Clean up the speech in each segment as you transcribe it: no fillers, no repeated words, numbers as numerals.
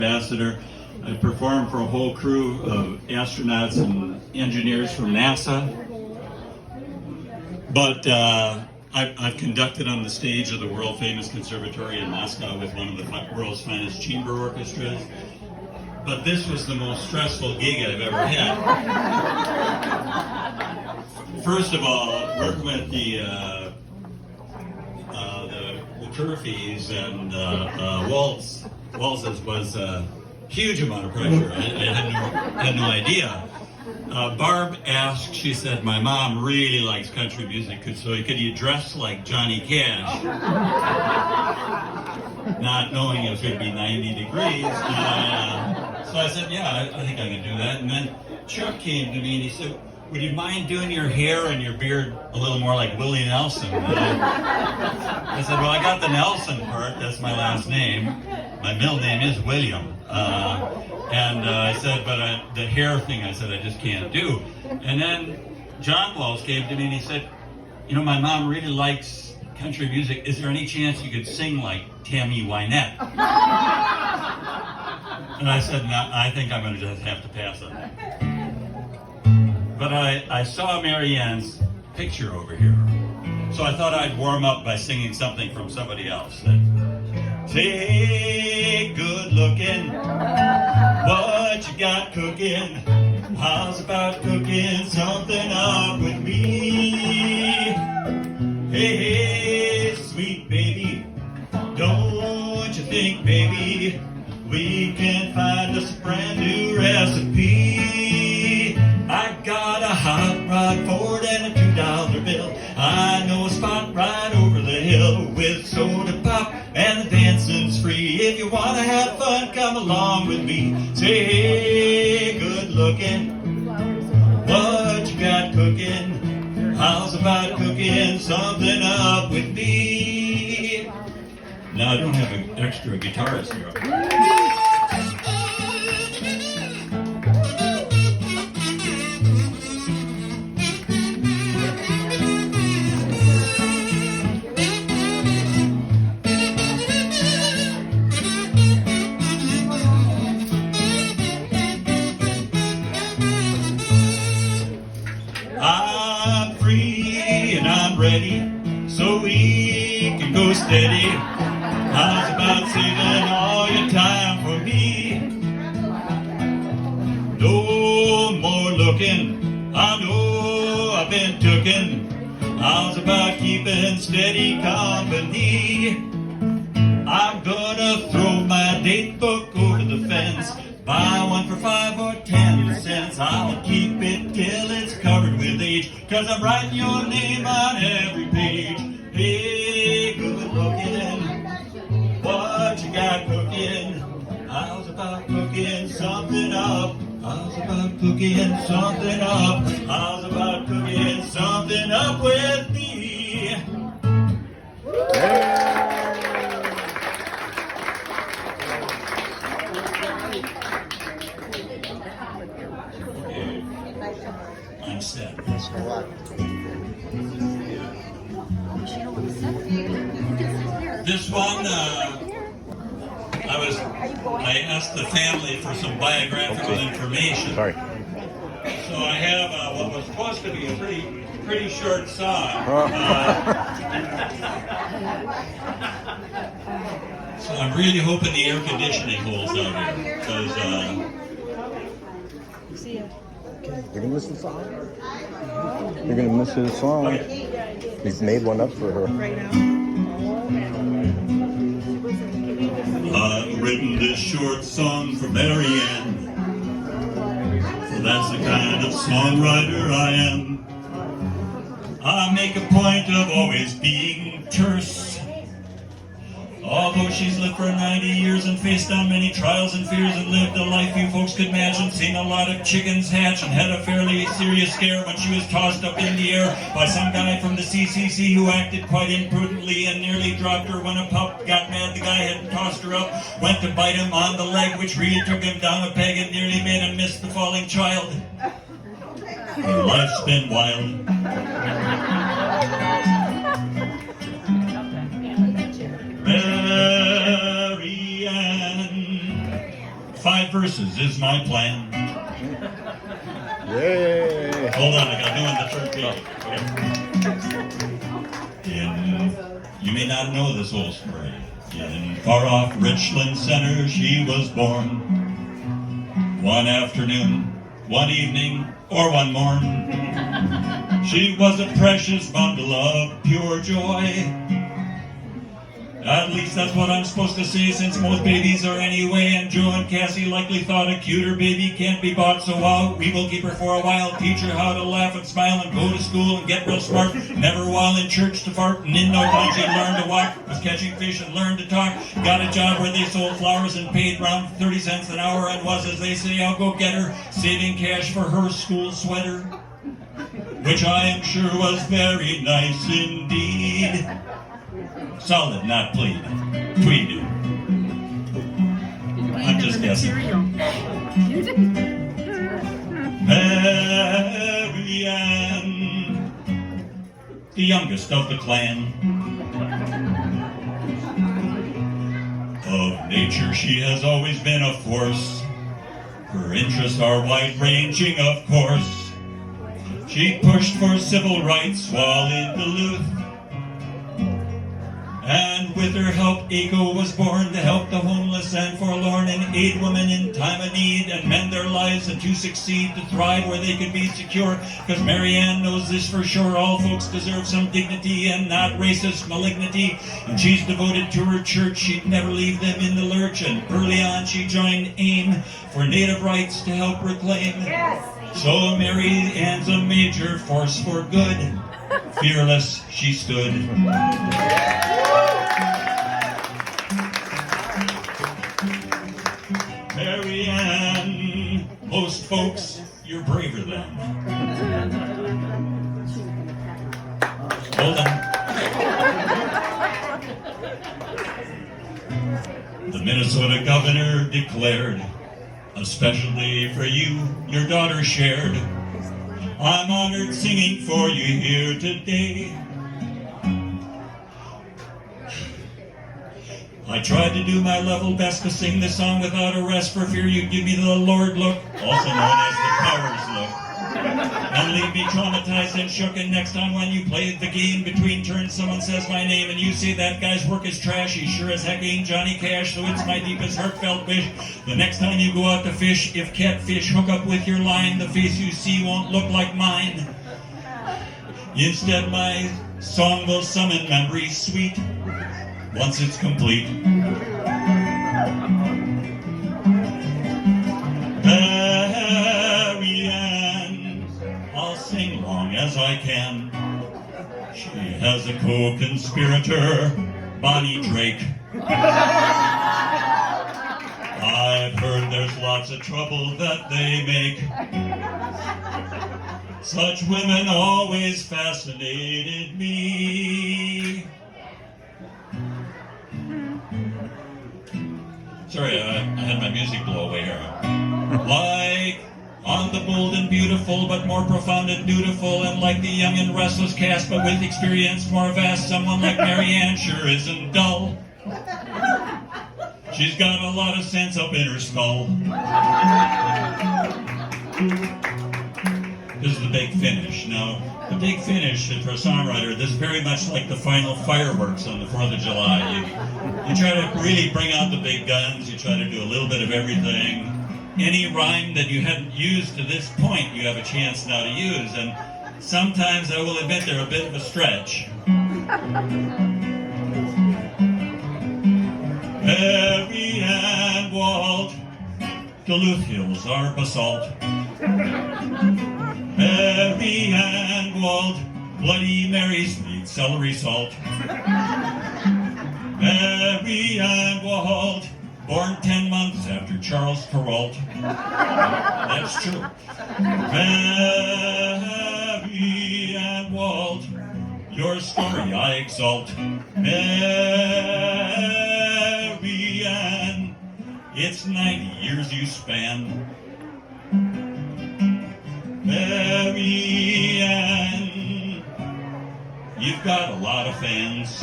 ambassador. I performed for a whole crew of astronauts and engineers from NASA. But I've conducted on the stage of the world-famous conservatory in Moscow with one of the world's finest chamber orchestras. But this was the most stressful gig I've ever had. First of all, working with the Turfies and Waltz was a huge amount of pressure. I had no idea. Barb asked, she said, my mom really likes country music, so could you dress like Johnny Cash? Not knowing it was going to be 90 degrees. So I said, yeah, I think I can do that. And then Chuck came to me and he said, would you mind doing your hair and your beard a little more like Willie Nelson? I said, well, I got the Nelson part, that's my last name. My middle name is William. I said, but the hair thing, I said, I just can't do. And then John Waltz came to me and he said, you know, my mom really likes country music. Is there any chance you could sing like Tammy Wynette? And I said, no, I think I'm going to just have to pass on that. But I saw Mary Ann's picture over here. So I thought I'd warm up by singing something from somebody else. Say, good looking, what you got cooking? How's about cooking something up with me? Hey, hey, sweet baby, don't you think, baby, we can find us a brand new recipe? I got a hot rod Ford and a $2 bill. I know a spot right over the hill with soda pop and the dancing's free. If you want to have fun, come along with me. Say, hey, good looking, what you got cooking? How's about cooking something up with me? Now I don't have an extra guitarist here. I'm free and I'm ready, so we can go steady. How's about saving all your time for me? No more looking, I know I've been tooken. How's about keeping steady company? I'm gonna throw my date book over the fence. Buy one for 5 or 10 cents. I'll keep it till it's covered with age, 'cause I'm writing your name on every page. Hey, good looking, what you got cooking? How's about cooking something up? How's about cooking something up? How's about cooking something up with me? I'm set. This one, I asked the family for some biographical information. Sorry. So I have what was supposed to be a pretty short song. So I'm really hoping the air conditioning holds out here, because You're gonna miss the song? You're gonna miss his song. He's made one up for her. I've written this short song for Mary Ann. So that's the kind of songwriter I am. I make a point of always being terse. Although she's lived for 90 years and faced down many trials and fears and lived a life you folks could imagine, seen a lot of chickens hatch and had a fairly serious scare when she was tossed up in the air by some guy from the CCC who acted quite imprudently and nearly dropped her when a pup got mad. The guy had tossed her up, went to bite him on the leg, which really took him down a peg and nearly made him miss the falling child. Her life's been wild. Mary Ann 5 verses is my plan. Yay! Hold on, I got new in the church page. You may not know this old story. In far-off Richland Center, she was born. One afternoon, one evening, or one morn, she was a precious bundle of pure joy. At least that's what I'm supposed to say, since most babies are anyway, and Joe and Cassie likely thought a cuter baby can't be bought, so we will keep her for a while, teach her how to laugh and smile and go to school and get real smart, never while in church to fart, and in no time she learned to walk, was catching fish and learned to talk, got a job where they sold flowers and paid around 30 cents an hour, and was, as they say, I'll go get her, saving cash for her school sweater, which I am sure was very nice indeed. Solid, not plead. Tweed. I'm just guessing. Mary Ann, the youngest of the clan. Of nature she has always been a force. Her interests are wide-ranging, of course. She pushed for civil rights while in Duluth. And with her help, Eco was born to help the homeless and forlorn and aid women in time of need and mend their lives and to succeed, to thrive where they could be secure. Because Mary Ann knows this for sure, all folks deserve some dignity and not racist malignity. And she's devoted to her church, she'd never leave them in the lurch. And early on she joined AIM for native rights to help reclaim. Yes. So Mary Ann's a major force for good. Fearless she stood. Mary Ann, most folks, you're braver than. Hold on. The Minnesota governor declared, a special day for you, your daughter shared. I'm honored singing for you here today. I tried to do my level best to sing this song without a rest for fear you'd give me the Lord look, also known as the Powers look, and leave me traumatized and shook. And next time when you play the game between turns, someone says my name and you say that guy's work is trash, he sure as heck ain't Johnny Cash. So it's my deepest heartfelt wish, the next time you go out to fish, if catfish hook up with your line, the face you see won't look like mine. Instead my song will summon memories sweet once it's complete. Mary Ann, I'll sing long as I can. She has a co-conspirator, Bonnie Drake. I've heard there's lots of trouble that they make. Such women always fascinated me. Sorry, I had my music blow away here. Like on the bold and beautiful, but more profound and dutiful, and like the young and restless cast, but with experience more vast, someone like Mary Ann sure isn't dull. She's got a lot of sense up in her skull. This is the big finish. Now, the big finish for a songwriter, this is very much like the final fireworks on the 4th of July. You try to really bring out the big guns, you try to do a little bit of everything. Any rhyme that you hadn't used to this point, you have a chance now to use, and sometimes, I will admit, they're a bit of a stretch. Mary Ann Walt, Duluth hills are basalt. Mary Ann Walt, Bloody Mary, sweet celery salt. Mary Ann Walt, born 10 months after Charles Perrault. That's true. Mary Ann Walt, your story I exalt. Mary Ann, it's 90 years you span. Mary Ann, you've got a lot of fans.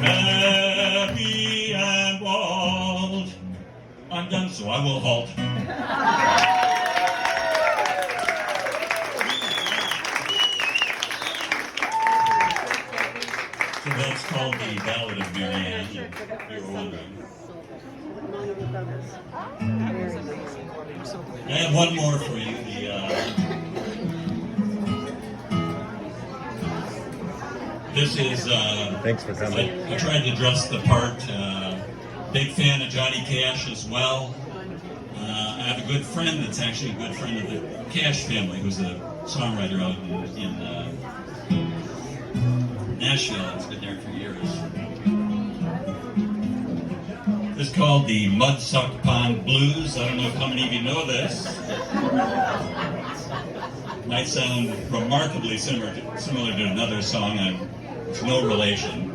Mary Ann Walt, I'm done, so I will halt. So that's called the Ballad of Mary Ann, if you're wondering. I have one more for you. This is. Thanks for coming. I tried to dress the part. Big fan of Johnny Cash as well. I have a good friend that's actually a good friend of the Cash family, who's a songwriter out in Nashville. He's been there for years. This is called the Mudsuck Pond Blues. I don't know how many of you know this. Might sound remarkably similar to another song. It's no relation.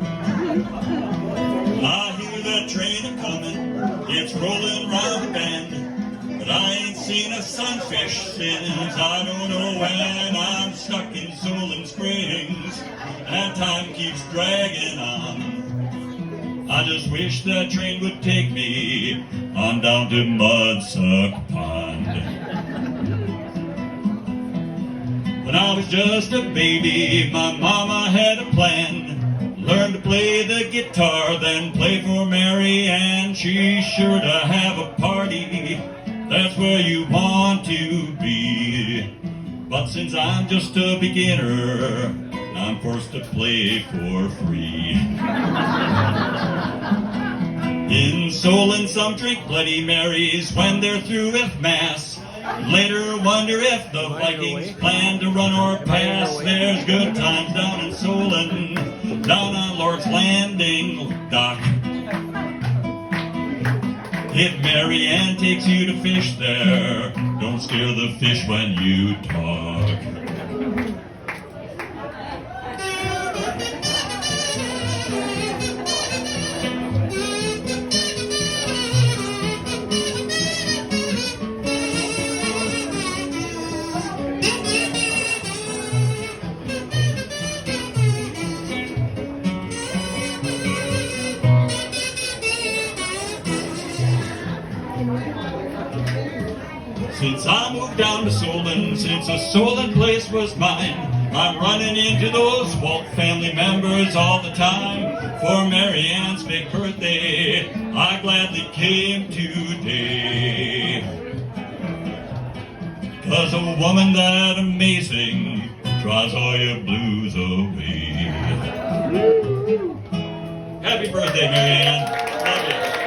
I hear that train a-comin', it's rolling round the bend, but I ain't seen a sunfish since I don't know when. I'm stuck in Solon Springs, and time keeps dragging on. I just wish that train would take me on down to Mudsuck Pond. When I was just a baby, my mama had a plan. Learn to play the guitar, then play for Mary Ann. She's sure to have a party, that's where you want to be. But since I'm just a beginner, I'm forced to play for free. In Solon, some drink Bloody Marys when they're through with Mass. Later wonder if the Vikings plan to run or pass. There's good times down in Solon, down on Lord's Landing dock. If Mary Ann takes you to fish there, don't scare the fish when you talk. Since I moved down to Solon, since the Solon place was mine, I'm running into those Walt family members all the time. For Mary Ann's big birthday, I gladly came today. 'Cause a woman that amazing drives all your blues away. Happy birthday, Mary Ann. Love you.